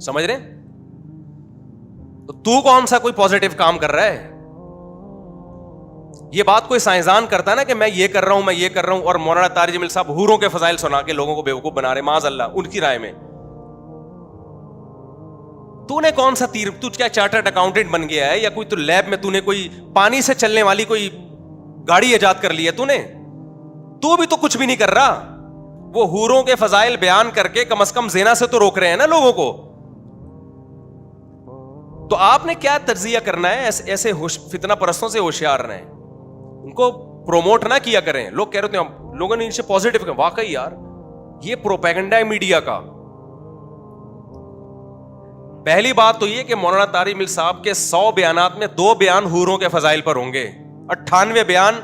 سمجھ رہے ہیں؟ تو کون سا کوئی پازیٹو کام کر رہا ہے؟ یہ بات کوئی سائنسدان کرتا ہے نا کہ میں یہ کر رہا ہوں، میں یہ کر رہا ہوں، اور مولانا طارق جمیل صاحب حوروں کے فضائل سنا کے لوگوں کو بیوقوف بنا رہے، معاذ اللہ ان کی رائے میں۔ تو نے کون سا تیر، تو کیا چارٹرڈ اکاؤنٹنٹ بن گیا ہے، یا کوئی تو لیب میں تو نے کوئی پانی سے چلنے والی کوئی گاڑی ایجاد کر لی ہے؟ تو بھی تو کچھ بھی نہیں کر رہا۔ وہ حوروں کے فضائل بیان کر کے کم از کم زنا سے تو روک رہے ہیں نا لوگوں کو۔ تو آپ نے کیا تجزیہ کرنا ہے؟ ایسے فتنہ پرستوں سے ہوشیار رہیں، ان کو پروموٹ نہ کیا کریں۔ لوگ کہہ رہے ہیں لوگوں نے ان سے پازیٹو کہا، واقعی یار یہ پروپیگنڈا ہے میڈیا کا۔ پہلی بات تو یہ کہ مولانا طارق جمیل صاحب کے 100 بیانات میں 2 بیان حوروں کے فضائل پر ہوں گے، 98 بیان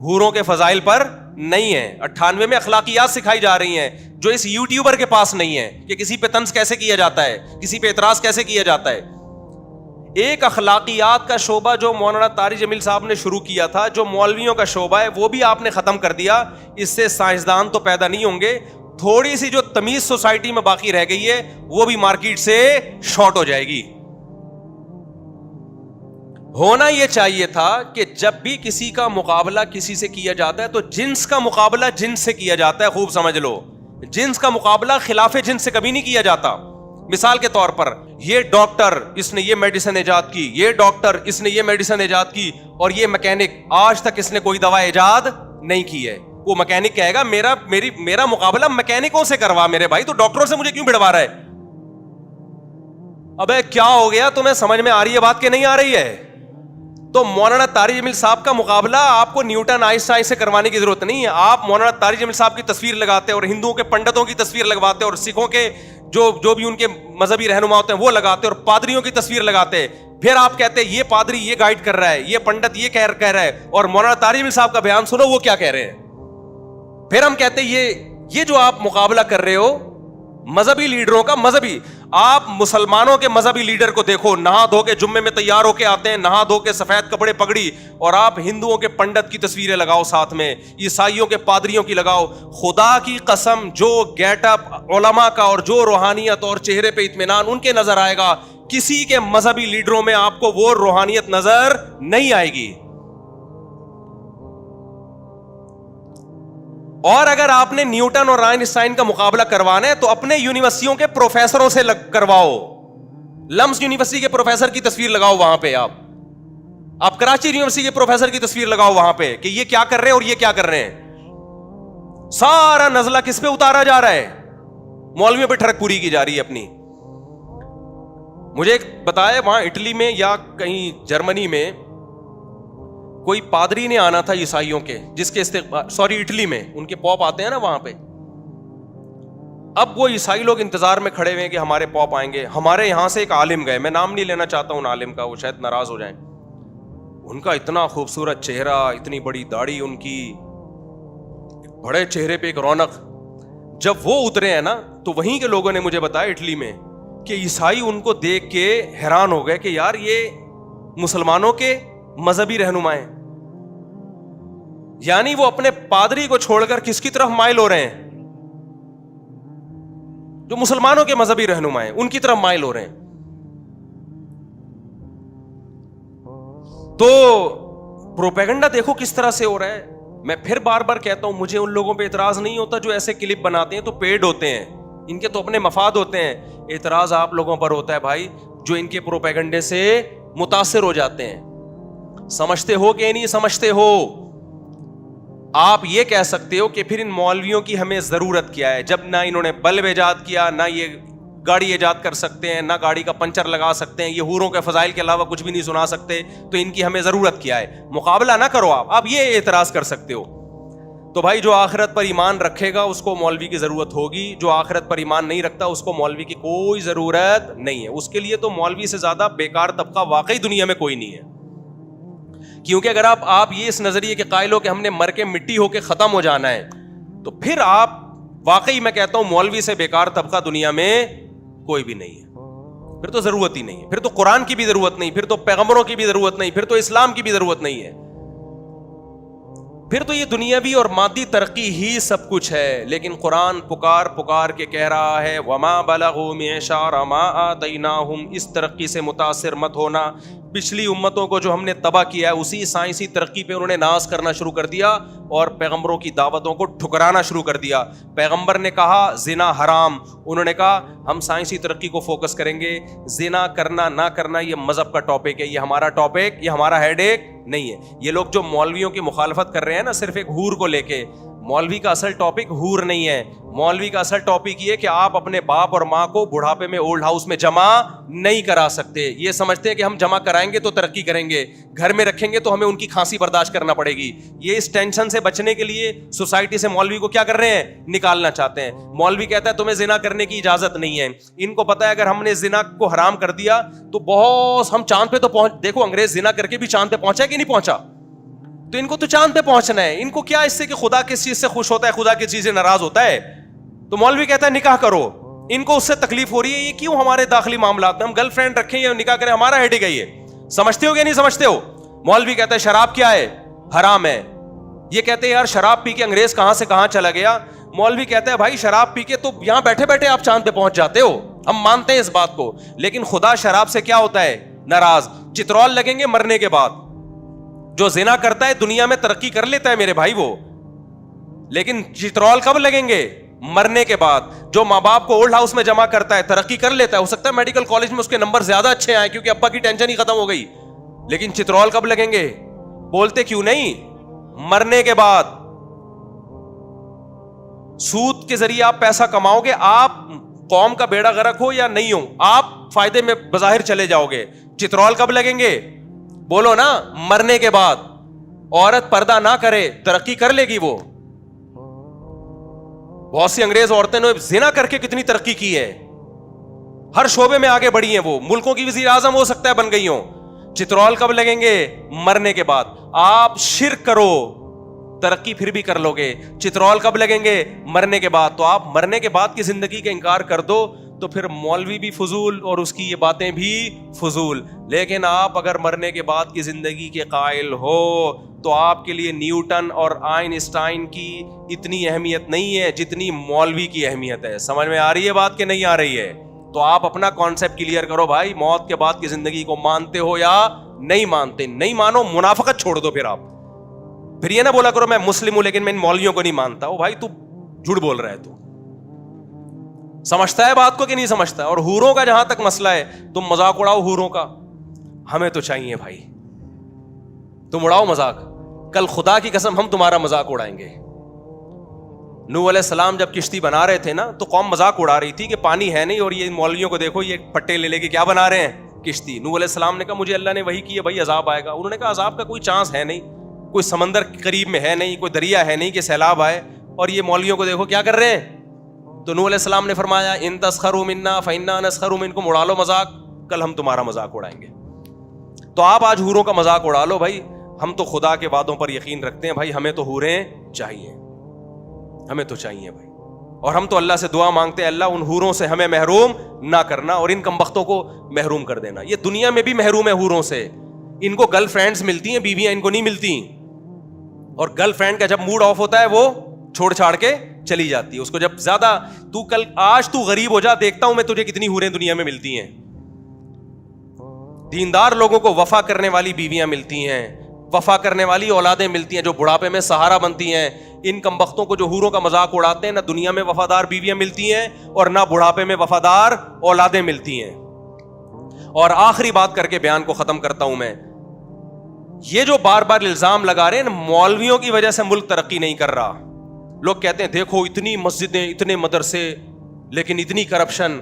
حوروں کے فضائل پر نہیں ہے۔ 98 میں اخلاقیات سکھائی جا رہی ہیں جو اس یوٹیوبر کے پاس نہیں ہے، کہ کسی پہ طنز کیسے کیا جاتا ہے، کسی پہ اعتراض کیسے کیا جاتا ہے۔ ایک اخلاقیات کا شعبہ جو مولانا طارق جمیل صاحب نے شروع کیا تھا، جو مولویوں کا شعبہ ہے، وہ بھی آپ نے ختم کر دیا۔ اس سے سائنسدان تو پیدا نہیں ہوں گے، تھوڑی سی جو تمیز سوسائٹی میں باقی رہ گئی ہے وہ بھی مارکیٹ سے شارٹ ہو جائے گی۔ ہونا یہ چاہیے تھا کہ جب بھی کسی کا مقابلہ کسی سے کیا جاتا ہے تو جنس کا مقابلہ جنس سے کیا جاتا ہے، خوب سمجھ لو، جنس کا مقابلہ خلاف جنس سے کبھی نہیں کیا جاتا۔ مثال کے طور پر یہ ڈاکٹر اس نے یہ میڈیسن ایجاد کی، یہ ڈاکٹر اس نے یہ میڈیسن ایجاد کی، اور یہ میکینک آج تک اس نے کوئی دوا ایجاد نہیں کی ہے۔ وہ میکینک کہے گا میرا مقابلہ میکینکوں سے کروا میرے بھائی، تو ڈاکٹروں سے مجھے کیوں بھڑوا رہا ہے؟ ابے کیا ہو گیا تمہیں؟ سمجھ میں آ رہی ہے بات کہ نہیں آ رہی ہے؟ تو مولانا طارق جمیل صاحب کا مقابلہ آپ کو نیوٹن آئنسٹائن سے کروانے کی ضرورت نہیں ہے۔ آپ مولانا طارق جمیل صاحب کی تصویر لگاتے اور ہندوؤں کے پنڈتوں کی تصویر لگواتے اور سکھوں کے جو بھی ان کے مذہبی رہنما ہوتے ہیں وہ لگاتے اور پادریوں کی تصویر لگاتے، پھر آپ کہتے ہیں یہ پادری یہ گائیڈ کر رہا ہے، یہ پنڈت یہ کہہ رہا ہے، اور مولانا طارق جمیل صاحب کا بیان سنو وہ کیا کہہ رہے ہیں۔ پھر ہم کہتے ہیں یہ جو آپ مقابلہ کر رہے ہو مذہبی لیڈروں کا، مذہبی، آپ مسلمانوں کے مذہبی لیڈر کو دیکھو، نہا دھو کے جمعے میں تیار ہو کے آتے ہیں، نہا دھو کے سفید کپڑے پگڑی، اور آپ ہندوؤں کے پنڈت کی تصویریں لگاؤ ساتھ میں، عیسائیوں کے پادریوں کی لگاؤ۔ خدا کی قسم جو گیٹ اپ علماء کا اور جو روحانیت اور چہرے پہ اطمینان ان کے نظر آئے گا، کسی کے مذہبی لیڈروں میں آپ کو وہ روحانیت نظر نہیں آئے گی۔ اور اگر آپ نے نیوٹن اور آئنسٹائن کا مقابلہ کروانا ہے تو اپنے یونیورسٹیوں کے پروفیسروں سے کرواؤ۔ لمس یونیورسٹی کے پروفیسر کی تصویر لگاؤ وہاں پہ، آپ کراچی یونیورسٹی کے پروفیسر کی تصویر لگاؤ وہاں پہ کہ یہ کیا کر رہے ہیں اور یہ کیا کر رہے ہیں۔ سارا نزلہ کس پہ اتارا جا رہا ہے؟ مولویوں پہ ٹھڑک پوری کی جا رہی ہے اپنی۔ مجھے ایک بتایا وہاں اٹلی میں یا کہیں جرمنی میں کوئی پادری نے آنا تھا عیسائیوں کے، جس کے اٹلی میں ان کے پوپ آتے ہیں نا وہاں پہ۔ اب وہ عیسائی لوگ انتظار میں کھڑے ہوئے کہ ہمارے پوپ آئیں گے۔ ہمارے یہاں سے ایک عالم گئے، میں نام نہیں لینا چاہتا ہوں عالم کا، وہ شاید ناراض ہو جائیں۔ ان کا اتنا خوبصورت چہرہ، اتنی بڑی داڑھی ان کی، بڑے چہرے پہ ایک رونق۔ جب وہ اترے ہیں نا تو وہیں کے لوگوں نے مجھے بتایا اٹلی میں کہ عیسائی ان کو دیکھ کے حیران ہو گئے کہ یار یہ مسلمانوں کے مذہبی رہنما ہیں، یعنی وہ اپنے پادری کو چھوڑ کر کس کی طرف مائل ہو رہے ہیں؟ جو مسلمانوں کے مذہبی رہنما ہیں ان کی طرف مائل ہو رہے ہیں۔ تو پروپیگنڈا دیکھو کس طرح سے ہو رہا ہے۔ میں پھر بار بار کہتا ہوں مجھے ان لوگوں پہ اعتراض نہیں ہوتا جو ایسے کلپ بناتے ہیں، تو پیڈ ہوتے ہیں، ان کے تو اپنے مفاد ہوتے ہیں۔ اعتراض آپ لوگوں پر ہوتا ہے بھائی جو ان کے پروپیگنڈے سے متاثر ہو جاتے ہیں۔ سمجھتے ہو کہ نہیں سمجھتے ہو؟ آپ یہ کہہ سکتے ہو کہ پھر ان مولویوں کی ہمیں ضرورت کیا ہے، جب نہ انہوں نے بلب ایجاد کیا، نہ یہ گاڑی ایجاد کر سکتے ہیں، نہ گاڑی کا پنچر لگا سکتے ہیں، یہ حوروں کے فضائل کے علاوہ کچھ بھی نہیں سنا سکتے، تو ان کی ہمیں ضرورت کیا ہے؟ مقابلہ نہ کرو آپ یہ اعتراض کر سکتے ہو۔ تو بھائی جو آخرت پر ایمان رکھے گا اس کو مولوی کی ضرورت ہوگی، جو آخرت پر ایمان نہیں رکھتا اس کو مولوی کی کوئی ضرورت نہیں ہے۔ اس کے لیے تو مولوی سے زیادہ بیکار طبقہ واقعی دنیا میں کوئی نہیں ہے، کیونکہ اگر آپ یہ اس نظریے کے قائل ہو کہ ہم نے مر کے مٹی ہو کے ختم ہو جانا ہے، تو پھر آپ واقعی میں کہتا ہوں مولوی سے بیکار طبقہ دنیا میں کوئی بھی نہیں ہے، پھر تو ضرورت ہی نہیں ہے، پھر تو قرآن کی بھی ضرورت نہیں، پھر تو پیغمبروں کی بھی ضرورت نہیں، پھر تو اسلام کی بھی ضرورت نہیں ہے۔ پھر تو یہ دنیاوی اور مادی ترقی ہی سب کچھ ہے. لیکن قرآن پکار کے کہہ رہا ہے وما بلغوا معشار ما آتیناہم, اس ترقی سے متاثر مت ہونا. پچھلی امتوں کو جو ہم نے تباہ کیا ہے اسی سائنسی ترقی پہ انہوں نے ناز کرنا شروع کر دیا اور پیغمبروں کی دعوتوں کو ٹھکرانا شروع کر دیا. پیغمبر نے کہا زنا حرام, انہوں نے کہا ہم سائنسی ترقی کو فوکس کریں گے. زنا کرنا نہ کرنا یہ مذہب کا ٹاپک ہے, یہ ہمارا ٹاپک, یہ ہمارا ہیڈ ایک نہیں ہے. یہ لوگ جو مولویوں کی مخالفت کر رہے ہیں نا صرف ایک حور کو لے کے, مولوی کا اصل ٹاپک حور نہیں ہے. مولوی کا اصل ٹاپک یہ کہ آپ اپنے باپ اور ماں کو بڑھاپے میں اولڈ ہاؤس میں جمع نہیں کرا سکتے. یہ سمجھتے ہیں کہ ہم جمع کرائیں گے تو ترقی کریں گے, گھر میں رکھیں گے تو ہمیں ان کی کھانسی برداشت کرنا پڑے گی. یہ اس ٹینشن سے بچنے کے لیے سوسائٹی سے مولوی کو کیا کر رہے ہیں, نکالنا چاہتے ہیں. مولوی کہتا ہے تمہیں زنا کرنے کی اجازت نہیں ہے. ان کو پتا ہے اگر ہم نے زنا کو حرام کر دیا تو بہت ہم چاند پہ تو پہنچ, دیکھو انگریز زنا کر کے بھی چاند پہ پہنچا کہ نہیں پہنچا, تو ان کو تو چاند پہ پہنچنا ہے. ان کو کیا اس سے کہ خدا کس چیز سے خوش ہوتا ہے, خدا کس چیز سے ناراض ہوتا ہے. تو مولوی کہتا ہے نکاح کرو, ان کو اس سے تکلیف ہو رہی ہے. یہ کیوں ہمارے داخلی معاملات میں ہم گرل فرینڈ رکھیں یا نکاح کریں, ہمارا ہیڈ ہی ہے. سمجھتے ہو کہ نہیں سمجھتے ہو؟ مولوی کہتا ہے شراب کیا ہے, حرام ہے. یہ کہتے ہیں یار شراب پی کے انگریز کہاں سے کہاں چلا گیا. مولوی کہتا ہے بھائی شراب پی کے تو یہاں بیٹھے بیٹھے آپ چاند پہ پہنچ جاتے ہو, ہم مانتے ہیں اس بات کو, لیکن خدا شراب سے کیا ہوتا ہے, ناراض. چترول لگیں گے مرنے کے بعد. جو زنا کرتا ہے دنیا میں ترقی کر لیتا ہے میرے بھائی وہ, لیکن چترول کب لگیں گے, مرنے کے بعد. جو ماں باپ کو اولڈ ہاؤس میں جمع کرتا ہے ترقی کر لیتا ہے, ہو سکتا ہے میڈیکل کالج میں اس کے نمبر زیادہ اچھے آئے کیونکہ ابا کی ٹینشن ہی ختم ہو گئی, لیکن چترول کب لگیں گے, بولتے کیوں نہیں, مرنے کے بعد. سود کے ذریعے آپ پیسہ کماؤ گے, آپ قوم کا بیڑا غرق ہو یا نہیں ہو, آپ فائدے میں بظاہر چلے جاؤ گے. چترول کب لگیں گے, بولو نا, مرنے کے بعد. عورت پردہ نہ کرے ترقی کر لے گی وہ. بہت سی انگریز عورتیں نے زنا کر کے کتنی ترقی کی ہے, ہر شعبے میں آگے بڑھی ہیں وہ, ملکوں کی وزیر اعظم ہو سکتا ہے بن گئی ہوں. چترول کب لگیں گے, مرنے کے بعد. آپ شرک کرو ترقی پھر بھی کر لو گے. چترول کب لگیں گے, مرنے کے بعد. تو آپ مرنے کے بعد کی زندگی کا انکار کر دو تو پھر مولوی بھی فضول اور اس کی یہ باتیں بھی فضول. لیکن آپ اگر مرنے کے بعد کی زندگی کے قائل ہو تو آپ کے لیے نیوٹن اور آئنسٹائن کی اتنی اہمیت نہیں ہے جتنی مولوی کی اہمیت ہے. سمجھ میں آ رہی ہے بات کہ نہیں آ رہی ہے؟ تو آپ اپنا کانسیپٹ کلیئر کرو بھائی, موت کے بعد کی زندگی کو مانتے ہو یا نہیں مانتے. نہیں مانو منافقت چھوڑ دو. پھر آپ پھر یہ نہ بولا کرو میں مسلم ہوں لیکن میں ان مولویوں کو نہیں مانتا. او بھائی تو جھوٹ بول رہا ہے, تو سمجھتا ہے بات کو کہ نہیں سمجھتا ہے؟ اور حوروں کا جہاں تک مسئلہ ہے, تم مذاق اڑاؤ حوروں کا, ہمیں تو چاہیے بھائی, تم اڑاؤ مذاق. کل خدا کی قسم ہم تمہارا مذاق اڑائیں گے. نوح علیہ السلام جب کشتی بنا رہے تھے نا تو قوم مذاق اڑا رہی تھی کہ پانی ہے نہیں اور یہ مولویوں کو دیکھو یہ پٹے لے لے کے کیا بنا رہے ہیں, کشتی. نوح علیہ السلام نے کہا مجھے اللہ نے وہی کی ہے بھائی عذاب آئے گا. انہوں نے کہا عذاب کا کوئی چانس ہے نہیں, کوئی سمندر قریب میں ہے نہیں, کوئی دریا ہے نہیں کہ سیلاب آئے, اور یہ مولویوں کو دیکھو کیا کر رہے ہیں. تو نوح علیہ السلام نے فرمایا ان تسخروا منا فإنا نسخر منکم, اڑا لو مذاق, کل ہم تمہارا مذاق اڑائیں گے. تو آپ آج حوروں کا مذاق اڑا لو بھائی, ہم تو خدا کے وعدوں پر یقین رکھتے ہیں بھائی, ہمیں تو حوریں چاہیے, ہمیں تو چاہیے بھائی. اور ہم تو اللہ سے دعا مانگتے ہیں اللہ ان حوروں سے ہمیں محروم نہ کرنا اور ان کمبختوں کو محروم کر دینا. یہ دنیا میں بھی محروم ہے حوروں سے. ان کو گرل فرینڈز ملتی ہیں, بیویاں ان کو نہیں ملتی, اور گرل فرینڈ کا جب موڈ آف ہوتا ہے وہ چھوڑ چھاڑ کے چلی جاتی ہے. اس کو جب زیادہ آج تو غریب ہو جا, دیکھتا ہوں میں تجھے کتنی حوریں دنیا میں ملتی ہیں. دیندار لوگوں کو وفا کرنے والی بیویاں ملتی ہیں, وفا کرنے والی اولادیں ملتی ہیں جو بڑھاپے میں سہارا بنتی ہیں. ان کمبختوں کو جو حوروں کا مذاق اڑاتے ہیں, نہ دنیا میں وفادار بیویاں ملتی ہیں اور نہ بڑھاپے میں وفادار اولادیں ملتی ہیں. اور آخری بات کر کے بیان کو ختم کرتا ہوں میں, یہ جو بار بار الزام لگا رہے ہیں مولویوں کی وجہ سے ملک ترقی نہیں کر رہا. لوگ کہتے ہیں دیکھو اتنی مسجدیں, اتنے مدرسے, لیکن اتنی کرپشن.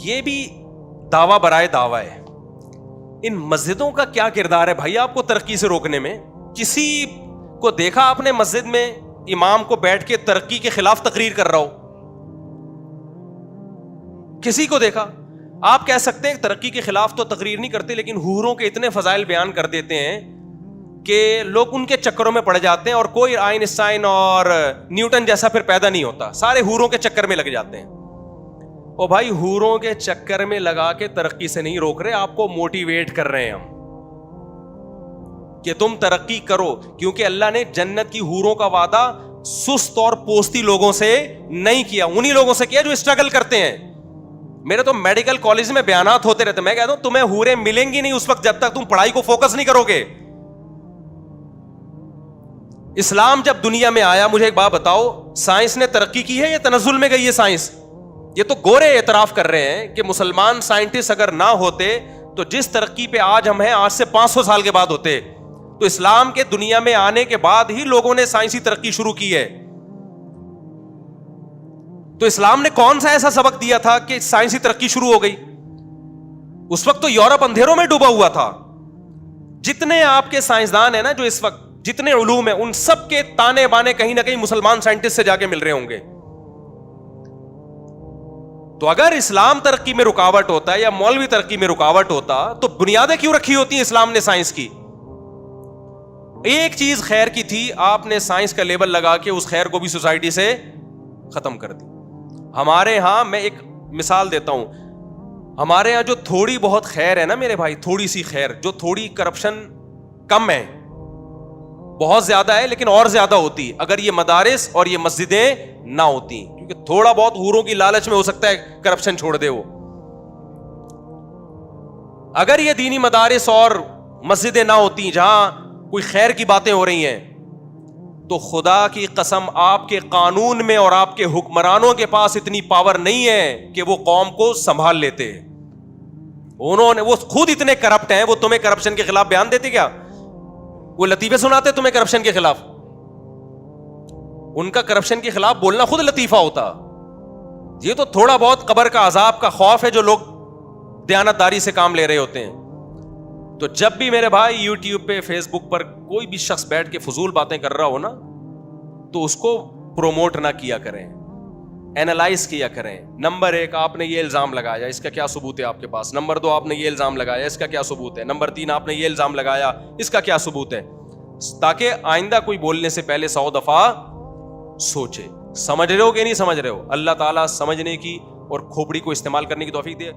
یہ بھی دعویٰ برائے دعویٰ ہے. ان مسجدوں کا کیا کردار ہے بھائی آپ کو ترقی سے روکنے میں؟ کسی کو دیکھا آپ نے مسجد میں امام کو بیٹھ کے ترقی کے خلاف تقریر کر رہا ہو؟ کسی کو دیکھا؟ آپ کہہ سکتے ہیں ترقی کے خلاف تو تقریر نہیں کرتے, لیکن حوروں کے اتنے فضائل بیان کر دیتے ہیں کہ لوگ ان کے چکروں میں پڑ جاتے ہیں, اور کوئی آئنسٹائن اور نیوٹن جیسا پھر پیدا نہیں ہوتا, سارے حوروں کے چکر میں لگ جاتے ہیں. او بھائی حوروں کے چکر میں لگا کے ترقی سے نہیں روک رہے, آپ کو موٹیویٹ کر رہے ہیں ہم. کہ تم ترقی کرو, کیونکہ اللہ نے جنت کی حوروں کا وعدہ سست اور پوستی لوگوں سے نہیں کیا, انہی لوگوں سے کیا جو اسٹرگل کرتے ہیں. میرے تو میڈیکل کالج میں بیانات ہوتے رہتے, میں کہتا ہوں تمہیں حوریں ملیں گی نہیں اس وقت جب تک تم پڑھائی کو فوکس نہیں کرو گے. اسلام جب دنیا میں آیا, مجھے ایک بات بتاؤ, سائنس نے ترقی کی ہے یا تنزل میں گئی ہے سائنس؟ یہ تو گورے اعتراف کر رہے ہیں کہ مسلمان سائنٹسٹ اگر نہ ہوتے تو جس ترقی پہ آج ہم ہیں آج سے 500 سال کے بعد ہوتے. تو اسلام کے دنیا میں آنے کے بعد ہی لوگوں نے سائنسی ترقی شروع کی ہے. تو اسلام نے کون سا ایسا سبق دیا تھا کہ سائنسی ترقی شروع ہو گئی؟ اس وقت تو یورپ اندھیروں میں ڈوبا ہوا تھا. جتنے آپ کے سائنسدان ہیں نا جو اس وقت جتنے علوم ہیں, ان سب کے تانے بانے کہیں نہ کہیں مسلمان سائنٹسٹ سے جا کے مل رہے ہوں گے. تو اگر اسلام ترقی میں رکاوٹ ہوتا ہے یا مولوی ترقی میں رکاوٹ ہوتا تو بنیادیں کیوں رکھی ہوتی ہیں اسلام نے سائنس کی؟ ایک چیز خیر کی تھی, آپ نے سائنس کا لیبل لگا کے اس خیر کو بھی سوسائٹی سے ختم کر دی. ہمارے ہاں میں ایک مثال دیتا ہوں, ہمارے یہاں جو تھوڑی بہت خیر ہے نا میرے بھائی, تھوڑی سی خیر, جو تھوڑی کرپشن کم ہے, بہت زیادہ ہے لیکن اور زیادہ ہوتی اگر یہ مدارس اور یہ مسجدیں نہ ہوتی, کیونکہ تھوڑا بہت حوروں کی لالچ میں ہو سکتا ہے کرپشن چھوڑ دے وہ. اگر یہ دینی مدارس اور مسجدیں نہ ہوتی جہاں کوئی خیر کی باتیں ہو رہی ہیں, تو خدا کی قسم آپ کے قانون میں اور آپ کے حکمرانوں کے پاس اتنی پاور نہیں ہے کہ وہ قوم کو سنبھال لیتے. انہوں نے, وہ خود اتنے کرپٹ ہیں, وہ تمہیں کرپشن کے خلاف بیان دیتے کیا؟ وہ لطیفے سناتے تمہیں کرپشن کے خلاف؟ ان کا کرپشن کے خلاف بولنا خود لطیفہ ہوتا. یہ تو تھوڑا بہت قبر کا عذاب کا خوف ہے جو لوگ دیانتداری سے کام لے رہے ہوتے ہیں. تو جب بھی میرے بھائی یوٹیوب پہ فیس بک پر کوئی بھی شخص بیٹھ کے فضول باتیں کر رہا ہو نا, تو اس کو پروموٹ نہ کیا کریں, اینالائز کیا کریں. نمبر 1, آپ نے یہ الزام لگایا, اس کا کیا ثبوت ہے آپ کے پاس؟ نمبر 2, آپ نے یہ الزام لگایا, اس کا کیا ثبوت ہے؟ نمبر 3, آپ نے یہ الزام لگایا, اس کا کیا ثبوت ہے؟ تاکہ آئندہ کوئی بولنے سے پہلے 100 دفعہ سوچے. سمجھ رہے ہو کہ نہیں سمجھ رہے ہو؟ اللہ تعالیٰ سمجھنے کی اور کھوپڑی کو استعمال کرنے کی توفیق دے.